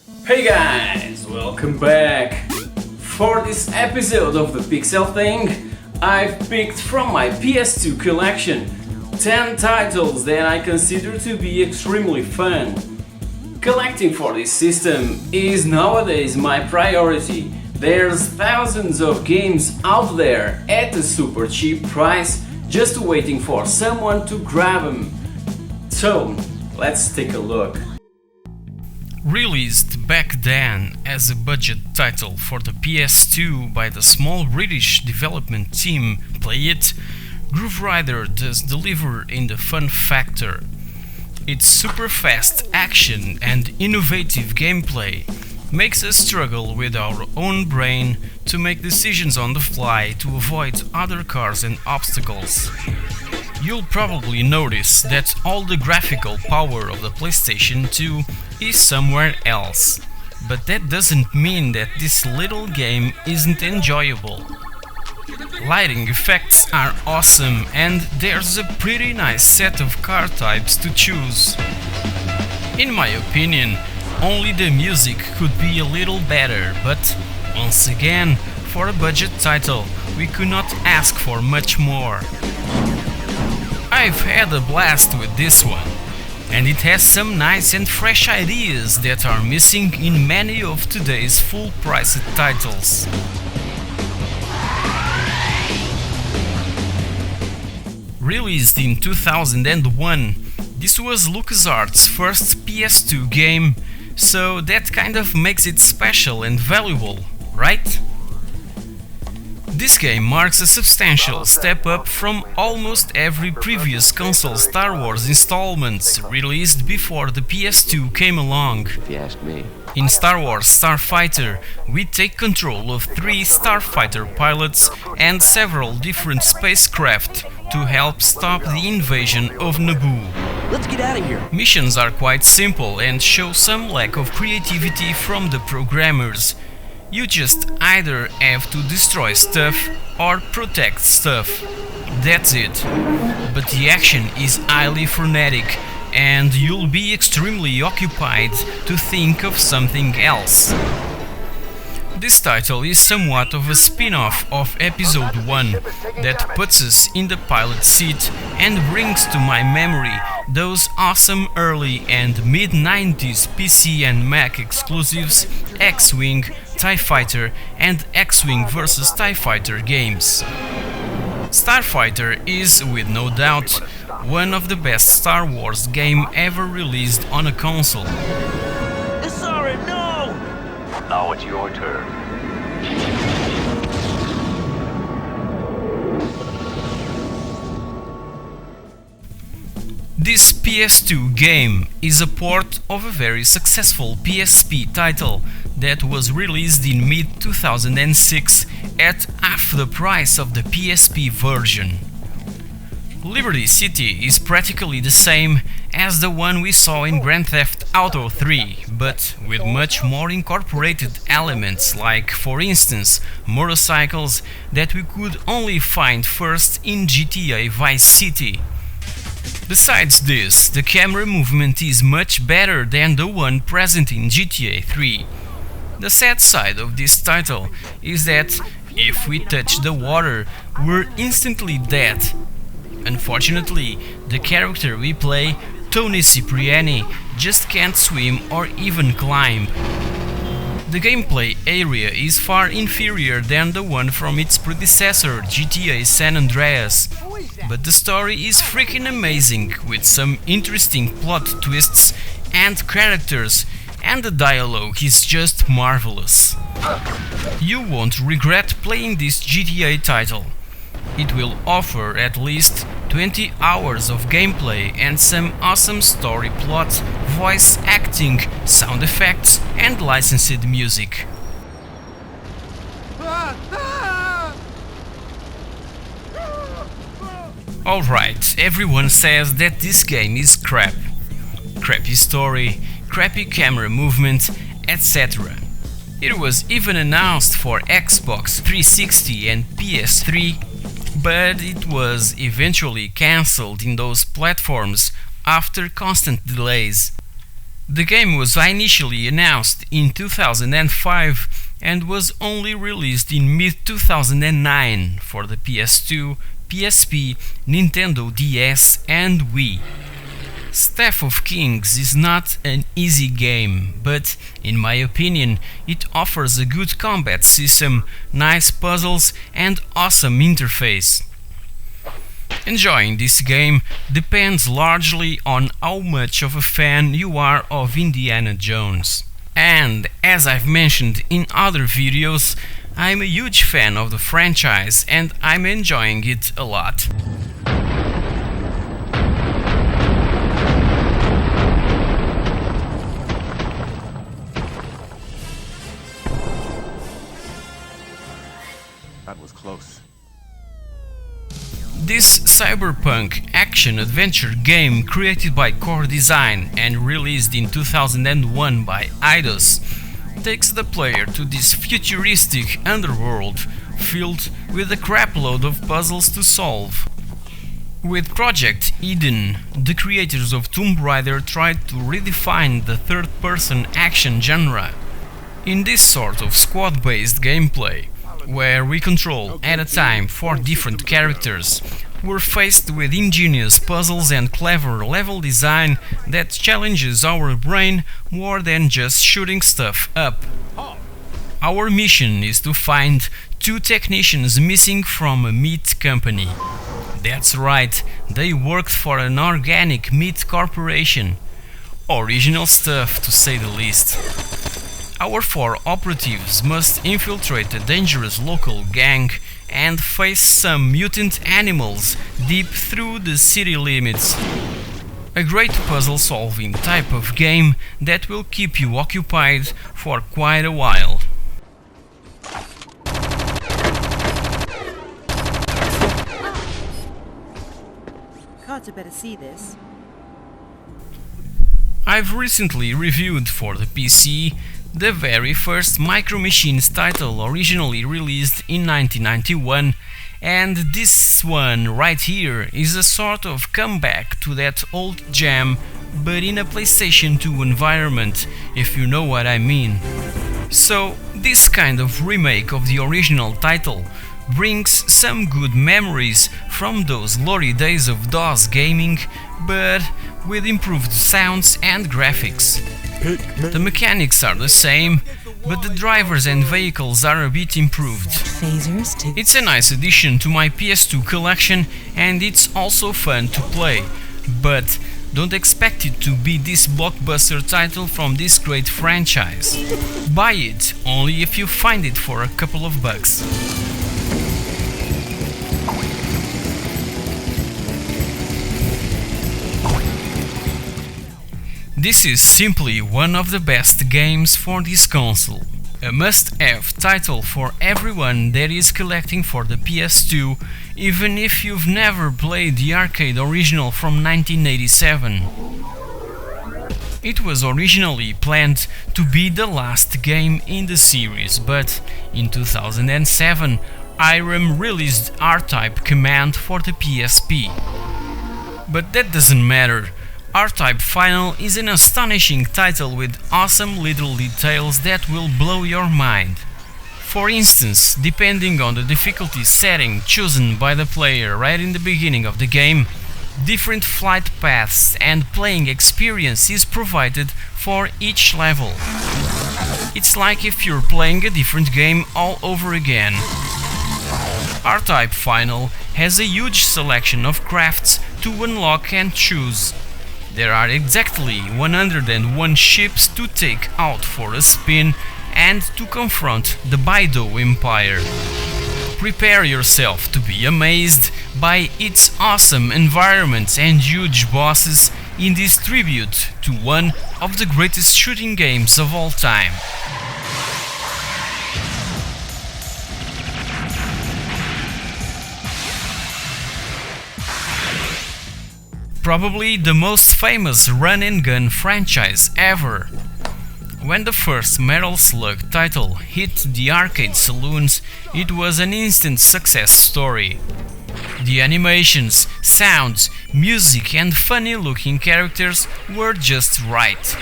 Hey guys, welcome back! For this episode of the PixelThing, I've picked from my PS2 collection 10 titles that I consider to be extremely fun. Collecting for this system is nowadays my priority. There's thousands of games out there at a super cheap price just waiting for someone to grab them. So, let's take a look. Released back then as a budget title for the PS2 by the small British development team Play It, GrooveRider does deliver in the fun factor. Its super fast action and innovative gameplay makes us struggle with our own brain to make decisions on the fly to avoid other cars and obstacles. You'll probably notice that all the graphical power of the PlayStation 2 is somewhere else, but that doesn't mean that this little game isn't enjoyable. Lighting effects are awesome and there's a pretty nice set of car types to choose. In my opinion, only the music could be a little better, but once again, for a budget title, we could not ask for much more. I've had a blast with this one, and it has some nice and fresh ideas that are missing in many of today's full-priced titles. Released in 2001, this was LucasArts' first PS2 game, so that kind of makes it special and valuable, right? This game marks a substantial step up from almost every previous console Star Wars installments released before the PS2 came along. If you ask me. In Star Wars StarFighter, we take control of 3 StarFighter pilots and several different spacecraft to help stop the invasion of Naboo. Let's get out of here. Missions are quite simple and show some lack of creativity from the programmers. You just either have to destroy stuff or protect stuff. That's it. But the action is highly frenetic and you'll be extremely occupied to think of something else. This title is somewhat of a spin-off of Episode 1 that puts us in the pilot seat and brings to my memory those awesome early and mid-90s PC and Mac exclusives X-Wing, TIE Fighter and X-Wing vs TIE Fighter games. StarFighter is, with no doubt, one of the best Star Wars game ever released on a console. Sorry, no! Now it's your turn. This PS2 game is a port of a very successful PSP title that was released in mid-2006 at half the price of the PSP version. Liberty City is practically the same as the one we saw in Grand Theft Auto 3, but with much more incorporated elements like, for instance, motorcycles that we could only find first in GTA Vice City. Besides this, the camera movement is much better than the one present in GTA 3. The sad side of this title is that if we touch the water, we're instantly dead. Unfortunately, the character we play, Tony Cipriani, just can't swim or even climb. The gameplay area is far inferior than the one from its predecessor, GTA San Andreas, but the story is freaking amazing with some interesting plot twists and characters, and the dialogue is just marvelous. You won't regret playing this GTA title. It will offer at least 20 hours of gameplay and some awesome story plot, voice acting, sound effects and licensed music. Alright, everyone says that this game is crap. Crappy story, crappy camera movement, etc. It was even announced for Xbox 360 and PS3, but it was eventually cancelled in those platforms after constant delays. The game was initially announced in 2005 and was only released in mid-2009 for the PS2, PSP, Nintendo DS and Wii. Staff of Kings is not an easy game, but in my opinion it offers a good combat system, nice puzzles and awesome interface. Enjoying this game depends largely on how much of a fan you are of Indiana Jones. And as I've mentioned in other videos, I'm a huge fan of the franchise and I'm enjoying it a lot. That was close. This cyberpunk action-adventure game created by Core Design and released in 2001 by Eidos takes the player to this futuristic underworld filled with a crapload of puzzles to solve. With Project Eden, the creators of Tomb Raider tried to redefine the third-person action genre. In this sort of squad-based gameplay, where we control at a time 4 different characters, we're faced with ingenious puzzles and clever level design that challenges our brain more than just shooting stuff up. Our mission is to find 2 technicians missing from a meat company. That's right, they worked for an organic meat corporation. Original stuff, to say the least. Our 4 operatives must infiltrate a dangerous local gang and face some mutant animals deep through the city limits. A great puzzle-solving type of game that will keep you occupied for quite a while. Carter better see this. I've recently reviewed for the PC the very first Micro Machines title originally released in 1991, and this one right here is a sort of comeback to that old jam, but in a PlayStation 2 environment, if you know what I mean. So this kind of remake of the original title brings some good memories from those glory days of DOS gaming, but with improved sounds and graphics. The mechanics are the same, but the drivers and vehicles are a bit improved. It's a nice addition to my PS2 collection and it's also fun to play, but don't expect it to be this blockbuster title from this great franchise. Buy it only if you find it for a couple of bucks. This is simply one of the best games for this console. A must-have title for everyone that is collecting for the PS2, even if you've never played the arcade original from 1987. It was originally planned to be the last game in the series, but in 2007 IRAM released R-Type Command for the PSP. But that doesn't matter. R-Type Final is an astonishing title with awesome little details that will blow your mind. For instance, depending on the difficulty setting chosen by the player right in the beginning of the game, different flight paths and playing experience is provided for each level. It's like if you're playing a different game all over again. R-Type Final has a huge selection of crafts to unlock and choose. There are exactly 101 ships to take out for a spin and to confront the Baido Empire. Prepare yourself to be amazed by its awesome environments and huge bosses in this tribute to one of the greatest shooting games of all time. Probably the most famous run-and-gun franchise ever. When the first Metal Slug title hit the arcade saloons, it was an instant success story. The animations, sounds, music and funny-looking characters were just right.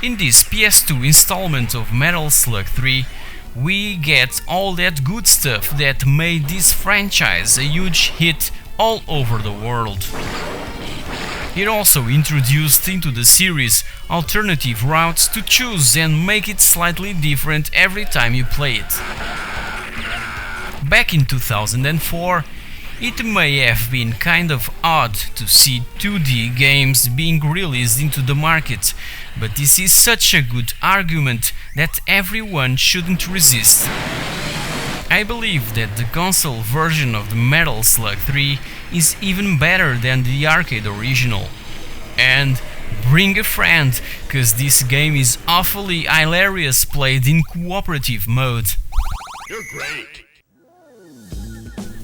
In this PS2 installment of Metal Slug 3, we get all that good stuff that made this franchise a huge hit all over the world. It also introduced into the series alternative routes to choose and make it slightly different every time you play it. Back in 2004, it may have been kind of odd to see 2D games being released into the market, but this is such a good argument that everyone shouldn't resist. I believe that the console version of the Metal Slug 3 is even better than the arcade original. And bring a friend, cause this game is awfully hilarious played in cooperative mode. You're great.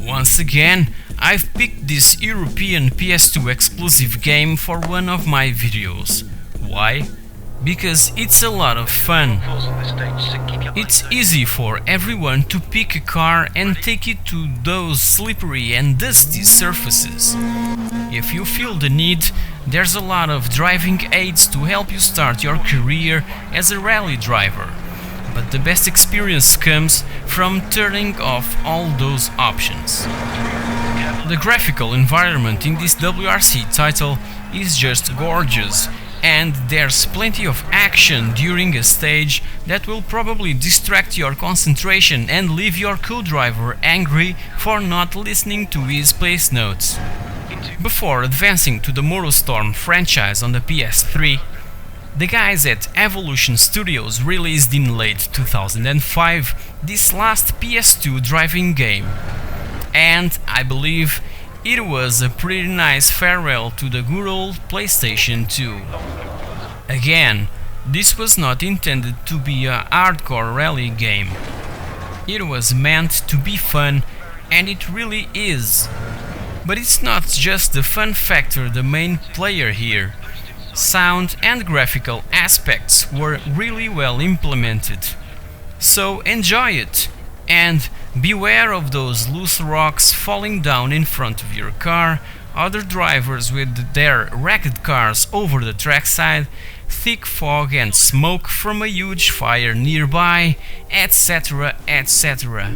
Once again, I've picked this European PS2 exclusive game for one of my videos. Why? Because it's a lot of fun. It's easy for everyone to pick a car and take it to those slippery and dusty surfaces. If you feel the need, there's a lot of driving aids to help you start your career as a rally driver. But the best experience comes from turning off all those options. The graphical environment in this WRC title is just gorgeous, and there's plenty of action during a stage that will probably distract your concentration and leave your co-driver angry for not listening to his pace notes. Before advancing to the MotorStorm franchise on the PS3, the guys at Evolution Studios released in late 2005 this last PS2 driving game, and I believe it was a pretty nice farewell to the good old PlayStation 2. Again, this was not intended to be a hardcore rally game. It was meant to be fun, and it really is. But it's not just the fun factor the main player here. Sound and graphical aspects were really well implemented. So enjoy it, and beware of those loose rocks falling down in front of your car, other drivers with their wrecked cars over the trackside, thick fog and smoke from a huge fire nearby, etc, etc.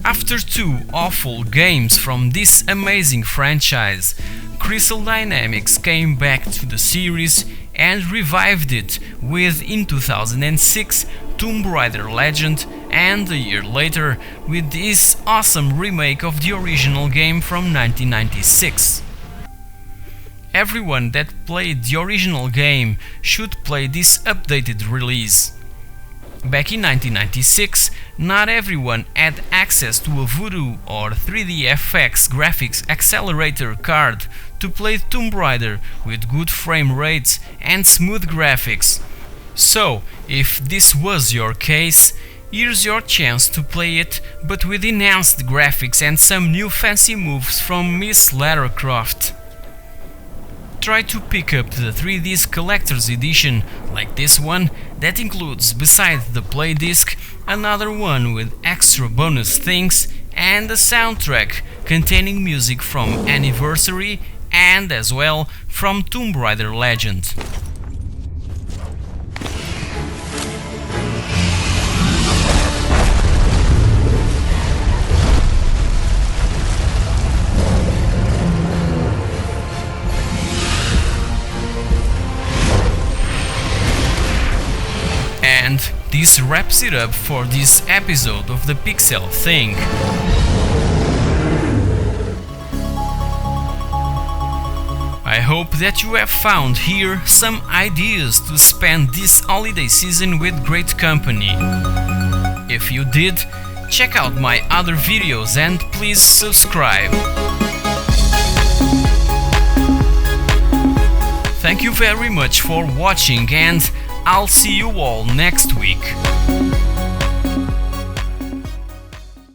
After two awful games from this amazing franchise, Crystal Dynamics came back to the series and revived it with, in 2006, Tomb Raider Legend, and a year later with this awesome remake of the original game from 1996. Everyone that played the original game should play this updated release. Back in 1996, not everyone had access to a Voodoo or 3DFX graphics accelerator card to play Tomb Raider with good frame rates and smooth graphics. So, if this was your case, here's your chance to play it, but with enhanced graphics and some new fancy moves from Miss Lara Croft. Try to pick up the 3disc collector's edition, like this one, that includes, besides the play disc, another one with extra bonus things and a soundtrack containing music from Anniversary and as well from Tomb Raider Legend. And this wraps it up for this episode of the PixelThing. I hope that you have found here some ideas to spend this holiday season with great company. If you did, check out my other videos and please subscribe. Thank you very much for watching, and I'll see you all next week.